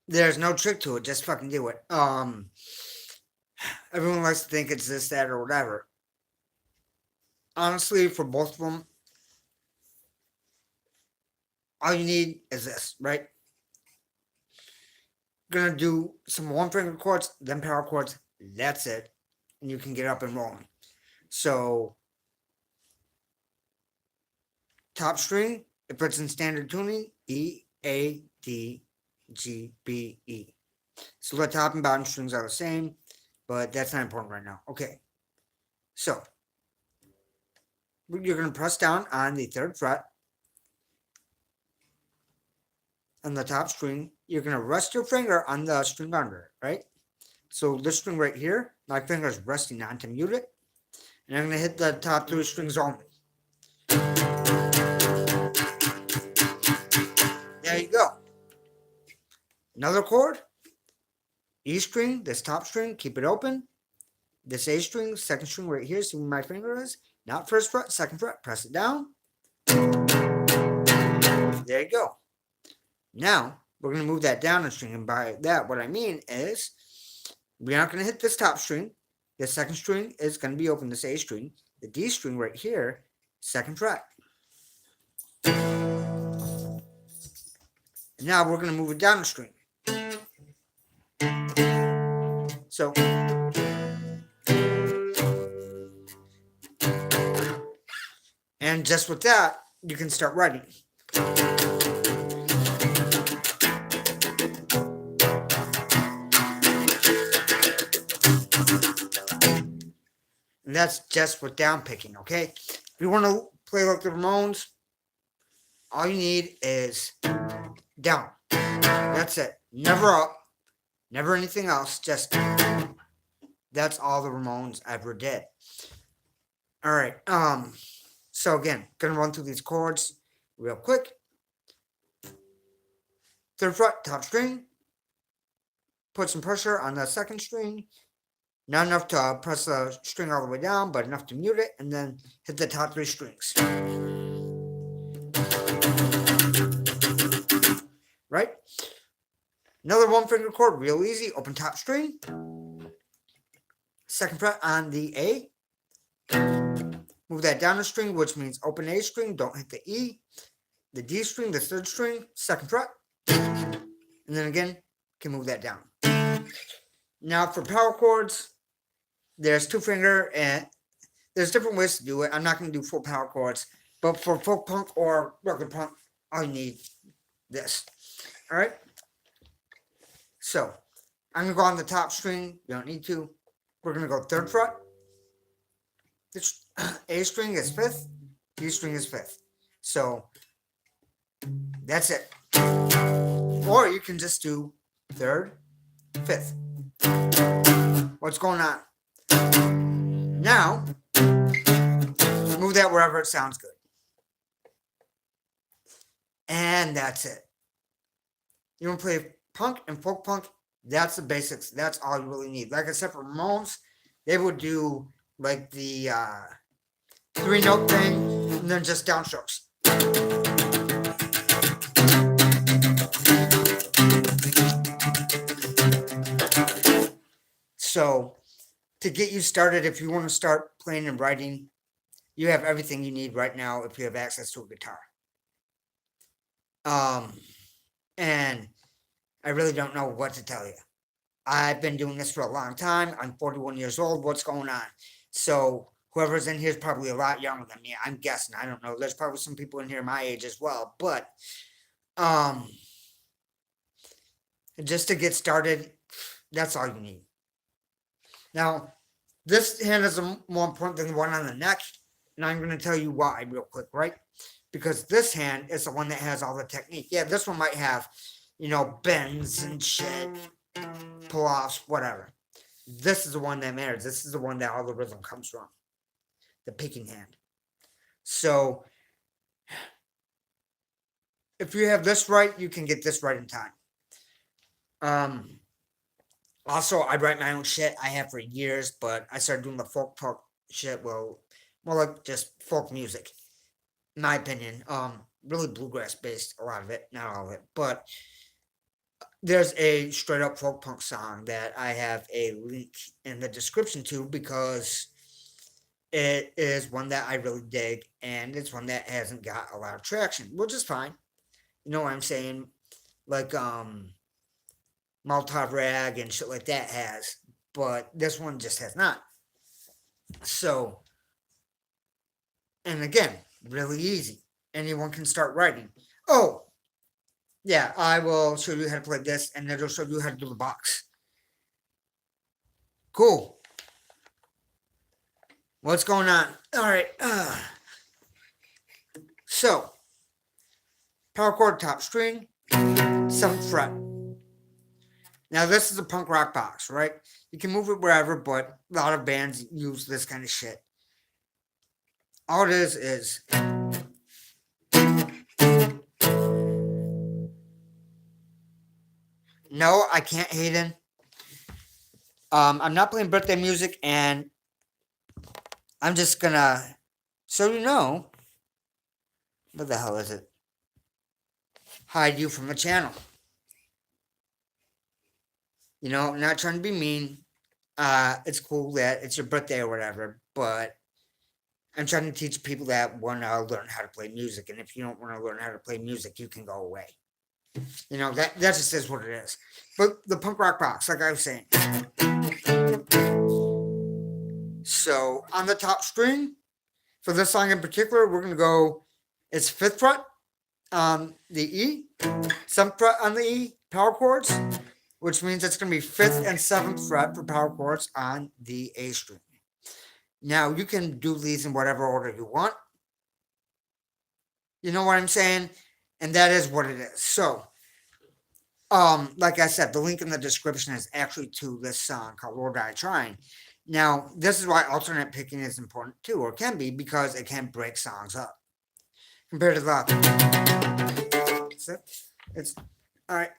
There's no trick to it. Just fucking do it. Everyone likes to think it's this, that, or whatever. Honestly, for both of them, all you need is this, right? Gonna do some one finger chords, then power chords. That's it, and you can get up and rolling. So top string, if it's in standard tuning, E, A, D, G, B, E. So the top and bottom strings are the same, but that's not important right now. Okay, so you're going to press down on the third fret on the top string. You're going to rest your finger on the string under it, right? So this string right here, my finger is resting on to mute it, and I'm going to hit the top three strings only. There you go. Another chord, E string, this top string, keep it open. This A string, second string right here, see where my finger is? Not first fret, second fret, press it down. There you go. Now, we're going to move that down a string, and by that, what I mean is, we're not going to hit this top string. The second string is going to be open, this A string. The D string right here, second fret. And now we're going to move it down a string. So, and just with that, you can start writing. And that's just with down picking, okay? If you want to play like the Ramones, all you need is down. That's it. Never up, never anything else. Just that's all the Ramones ever did. All right. So again, gonna run through these chords real quick. Third fret, top string. Put some pressure on the second string. Not enough to press the string all the way down, but enough to mute it, and then hit the top three strings. Right? Another one finger chord, real easy. Open top string. Second fret on the A. Move that down a string, which means open A string. Don't hit the E. The D string, the third string, second fret. And then again, can move that down. Now for power chords, there's two finger and there's different ways to do it. I'm not going to do full power chords, but for folk punk or regular punk, all you need this. All right. So I'm going to go on the top string. You don't need to. We're going to go third fret. This A string is fifth. D string is fifth. So that's it. Or you can just do third, fifth. What's going on? Now, move that wherever it sounds good. And that's it. You want to play punk and folk punk? That's the basics. That's all you really need. Like I said, for Ramones, they would do like the 3-note thing and then just downstrokes. So, to get you started, if you want to start playing and writing, you have everything you need right now if you have access to a guitar. And I really don't know what to tell you. I've been doing this for a long time. I'm 41 years old. What's going on? So whoever's in here is probably a lot younger than me. I'm guessing. I don't know. There's probably some people in here my age as well. But just to get started, that's all you need. Now, this hand is more important than the one on the neck, and I'm going to tell you why real quick, right? Because this hand is the one that has all the technique. Yeah, this one might have, bends and shit, pull-offs, whatever. This is the one that matters. This is the one that all the rhythm comes from. The picking hand. So, if you have this right, you can get this right in time. Also, I write my own shit. I have for years, but I started doing the folk punk shit. Well, more like just folk music, in my opinion. Really bluegrass based, a lot of it, not all of it, but there's a straight up folk punk song that I have a link in the description to because it is one that I really dig and it's one that hasn't got a lot of traction, which is fine. You know what I'm saying? Like Molotov Rag and shit like that has, but this one just has not. So, and again, really easy. Anyone can start writing. Oh, yeah, I will show you how to play this and it'll show you how to do the box. Cool. What's going on? All right. So, power chord, top string, 7th fret. Now, this is a punk rock box, right? You can move it wherever, but a lot of bands use this kind of shit. All it is no, I can't, Hayden. I'm not playing birthday music, and I'm just gonna, so you know, what the hell is it? Hide you from the channel. You know, not trying to be mean. It's cool that it's your birthday or whatever, but I'm trying to teach people that want to learn how to play music, and if you don't want to learn how to play music, you can go away. You know, that just is what it is. But the punk rock box, like I was saying. So on the top string, for this song in particular, we're going to go, it's 5th fret on the E, 7th fret on the E, power chords, which means it's going to be 5th and 7th fret for power chords on the A string. Now, you can do these in whatever order you want. You know what I'm saying? And that is what it is. So, like I said, the link in the description is actually to this song called Lord I Trying. Now, this is why alternate picking is important too, or can be, because it can break songs up compared to the. It's all right.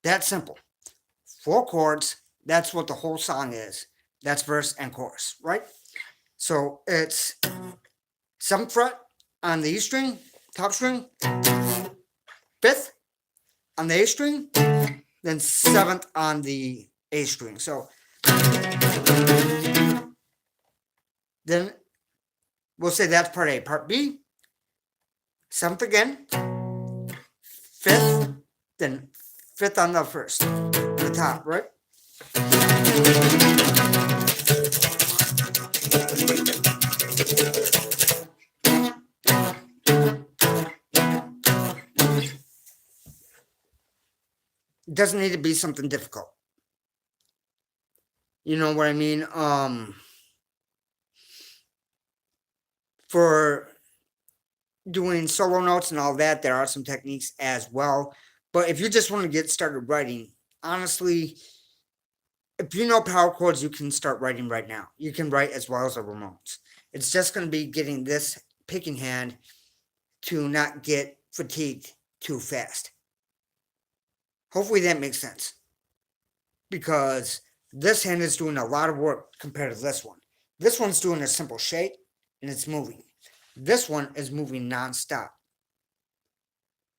That's simple. 4 chords. That's what the whole song is. That's verse and chorus, right? So it's 7th fret on the E string, top string, 5th on the A string, then 7th on the A string. So then we'll say that's part A. Part B, 7th again, 5th, then 5th on the first, the top, right? It doesn't need to be something difficult. You know what I mean? For doing solo notes and all that, there are some techniques as well. But if you just want to get started writing, honestly, if you know power chords, you can start writing right now. You can write as well as the Ramones. It's just going to be getting this picking hand to not get fatigued too fast. Hopefully that makes sense. Because this hand is doing a lot of work compared to this one. This one's doing a simple shake and it's moving. This one is moving non-stop.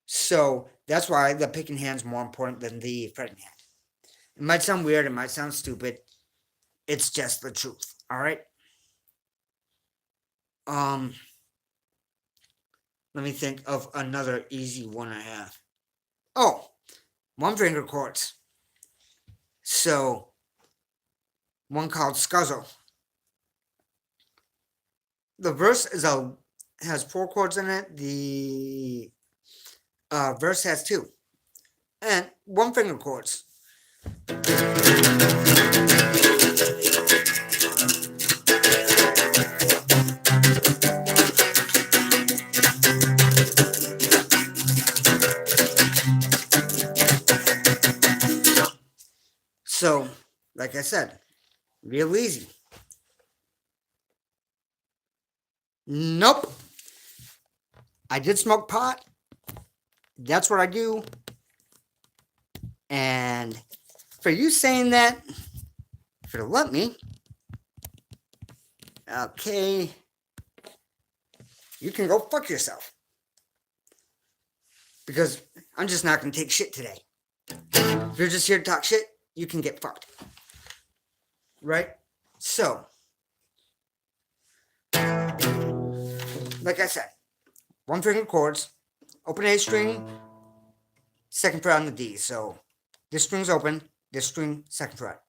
So that's why the picking hand is more important than the fretting hand. It might sound weird, it might sound stupid. It's just the truth. All right. Let me think of another easy one I have. Oh, 1-finger chords. So one called Scuzzo. The verse has 4 chords in it. The verse has 2, and 1-finger chords. So, like I said, real easy. Nope. I did smoke pot. That's what I do. And for you saying that, if it'll let me. Okay. You can go fuck yourself. Because I'm just not going to take shit today. If you're just here to talk shit, you can get fucked. Right? So, like I said, 1 finger chords, open A string, 2nd fret on the D. So, this string's open, this string, 2nd fret.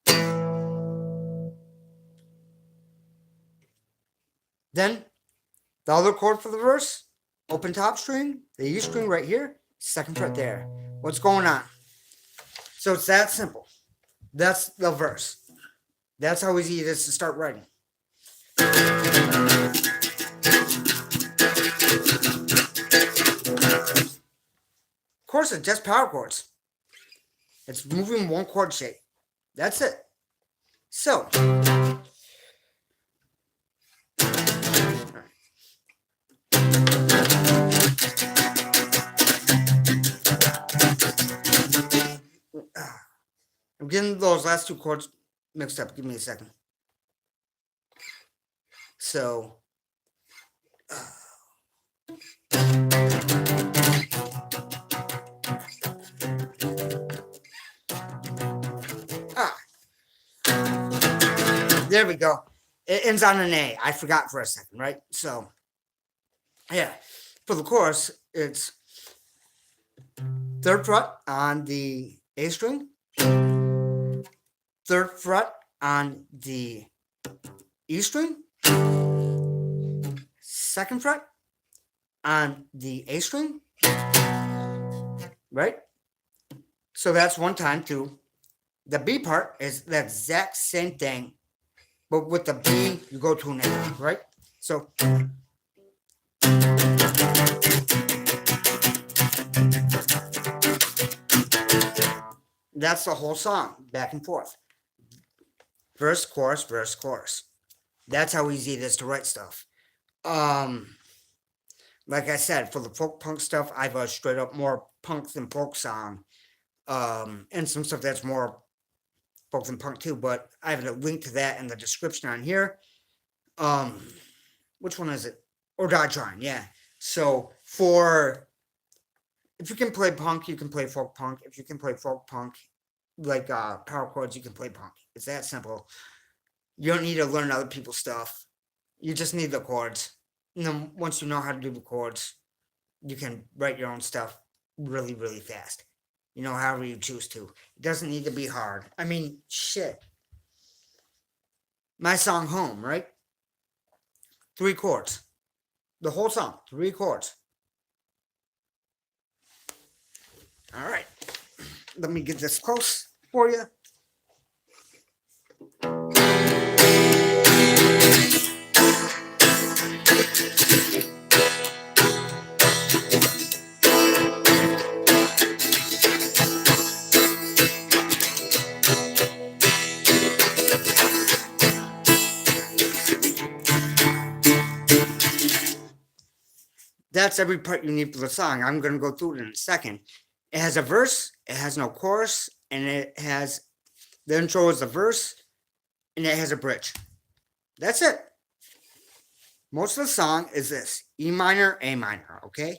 Then, the other chord for the verse, open top string, the E string right here, 2nd fret there. What's going on? So it's that simple. That's the verse. That's how easy it is to start writing. Chords are just power chords. It's moving 1 chord shape. That's it. So, I'm getting those last 2 chords mixed up. Give me a second. So, there we go. It ends on an A. I forgot for a second, right? So, yeah. For the chorus, it's 3rd fret on the A string, 3rd fret on the E string, 2nd fret on the A string, right? So that's 1 time 2. The B part is the exact same thing, but with the B, you go to an A, right? So, that's the whole song, back and forth. Verse, chorus, verse, chorus. That's how easy it is to write stuff. Like I said, for the folk punk stuff, I've a straight up more punk than folk song. And some stuff that's more folk than punk too, but I have a link to that in the description on here. Which one is it? Or Die Trying, yeah. So if you can play punk, you can play folk punk. If you can play folk punk, like power chords, you can play punk. It's that simple. You don't need to learn other people's stuff. You just need the chords. And then once you know how to do the chords, you can write your own stuff really, really fast. You know, however you choose to. It doesn't need to be hard. I mean, shit. My song Home, right? 3 chords. The whole song, 3 chords. All right. Let me get this close for you. That's every part you need for the song. I'm going to go through it in a second. It has a verse, it has no chorus, and it has, the intro is the verse, and it has a bridge. That's it. Most of the song is this, E minor, A minor, okay?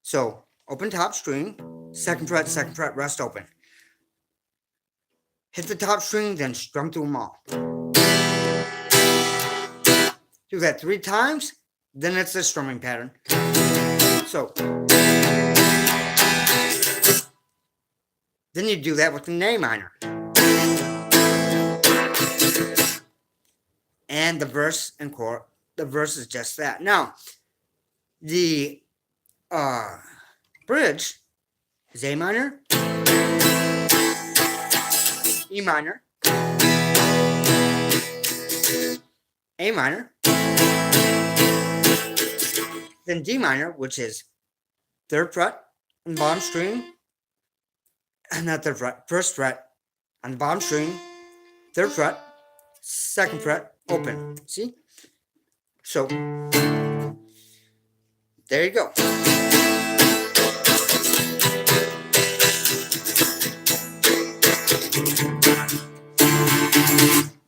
So, open top string, 2nd fret, rest open. Hit the top string, then strum through them all. Do that 3 times, then it's the strumming pattern. So, then you do that with an A minor. And the verse and chord, the verse is just that. Now, the bridge is A minor, E minor, A minor, then D minor, which is 3rd fret on the bottom string, not 3rd fret, 1st fret on the bottom string, 3rd fret, 2nd fret, open. See? So, there you go.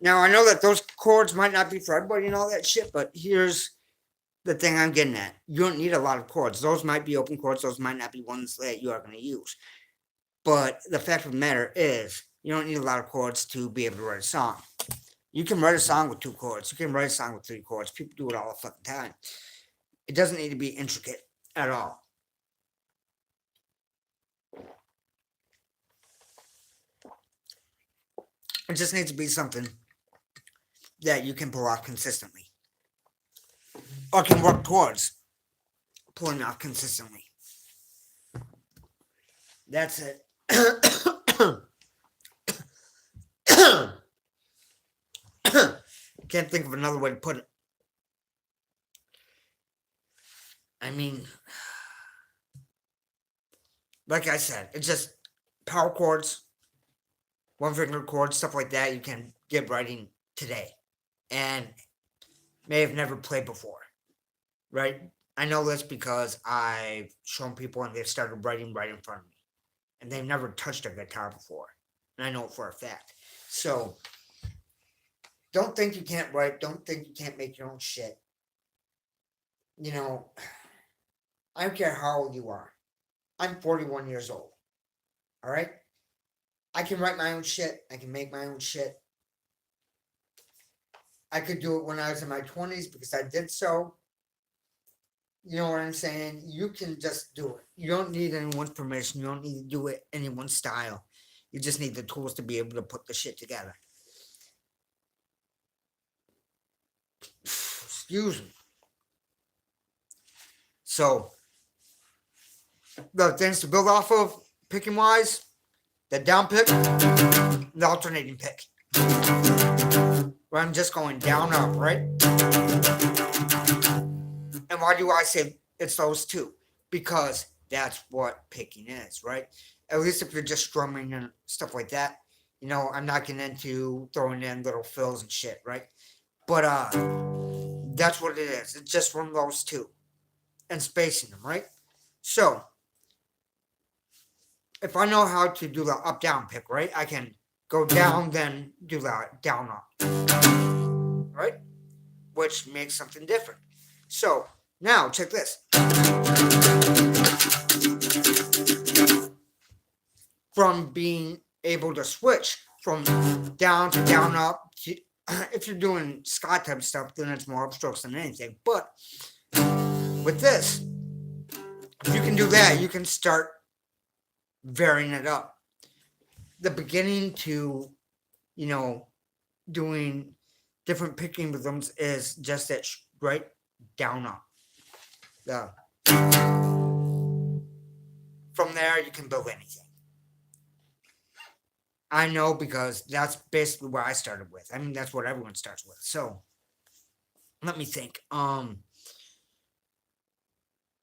Now, I know that those chords might not be for everybody and all that shit, but here's the thing I'm getting at. You don't need a lot of chords. Those might be open chords. Those might not be ones that you are going to use. But the fact of the matter is, you don't need a lot of chords to be able to write a song. You can write a song with 2 chords. You can write a song with 3 chords. People do it all the fucking time. It doesn't need to be intricate at all. It just needs to be something that you can pull off consistently. Or can work towards pulling off consistently. That's it. Can't think of another way to put it. I mean, like I said, it's just power chords, 1-finger chords, stuff like that you can get writing today and may have never played before, right? I know this because I've shown people and they've started writing right in front of me and they've never touched a guitar before, and I know it for a fact. So don't think you can't write. Don't think you can't make your own shit. You know, I don't care how old you are. I'm 41 years old. All right? I can write my own shit. I can make my own shit. I could do it when I was in my 20s because I did so. You know what I'm saying? You can just do it. You don't need anyone's permission. You don't need to do it anyone's style. You just need the tools to be able to put the shit together. Excuse me. So, the things to build off of, picking wise, the down pick, the alternating pick. Where I'm just going down, up, right? And why do I say it's those two? Because that's what picking is, right? At least if you're just strumming and stuff like that. You know, I'm not getting into throwing in little fills and shit, right? But that's what it is. It's just from those two. And spacing them, right? So, if I know how to do the up-down pick, right? I can go down, then do the down-up. Right? Which makes something different. So, now, check this. From being able to switch from down to down, up, to, if you're doing ska type stuff, then it's more upstrokes than anything. But with this, if you can do that, you can start varying it up. The beginning to, you know, doing different picking rhythms is just that, right? Down, up. From there, you can build anything. I know because that's basically where I started with. I mean, that's what everyone starts with. So, let me think.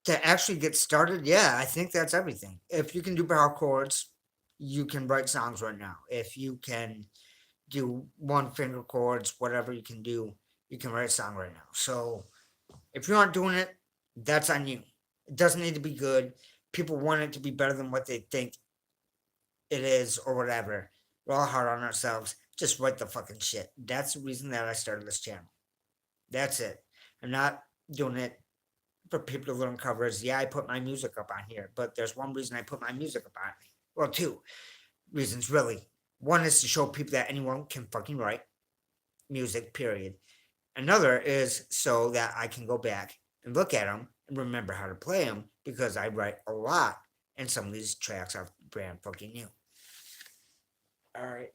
To actually get started, yeah, I think that's everything. If you can do power chords, you can write songs right now. If you can do 1-finger chords, whatever you can do, you can write a song right now. So if you aren't doing it, that's on you. It doesn't need to be good. People want it to be better than what they think it is or whatever. We're all hard on ourselves. Just write the fucking shit. That's the reason that I started this channel. That's it. I'm not doing it for people to learn covers. Yeah, I put my music up on here, but there's one reason I put my music up on it. Well, 2 reasons, really. One is to show people that anyone can fucking write music, period. Another is so that I can go back and look at them and remember how to play them, because I write a lot, and some of these tracks are brand fucking new. All right,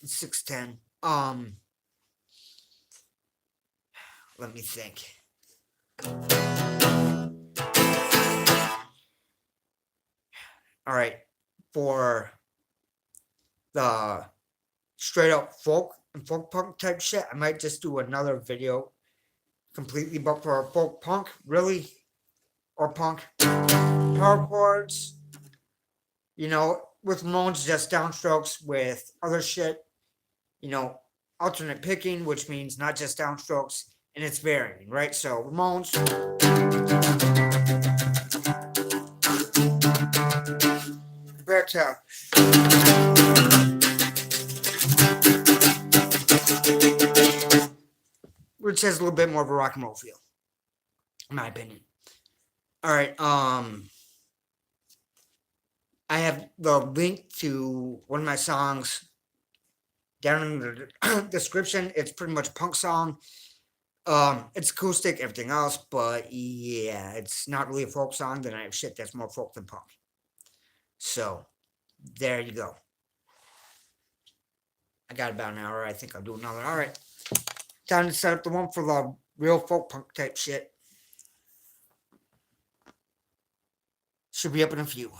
6:10. Let me think. All right, for the straight up folk and folk punk type shit, I might just do another video completely, but for folk punk, really, or punk, power chords, you know, with Ramones, just downstrokes, with other shit, you know, alternate picking, which means not just downstrokes, and it's varying, right? So Ramones. Compared to has a little bit more of a rock and roll feel, in my opinion. All right, I have the link to one of my songs down in the description. It's pretty much a punk song. It's acoustic, everything else, but yeah, it's not really a folk song. Then I have shit that's more folk than punk. So there you go. I got about an hour. I think I'll do another. All right, time to set up the one for the real folk punk type shit. Should be up in a few.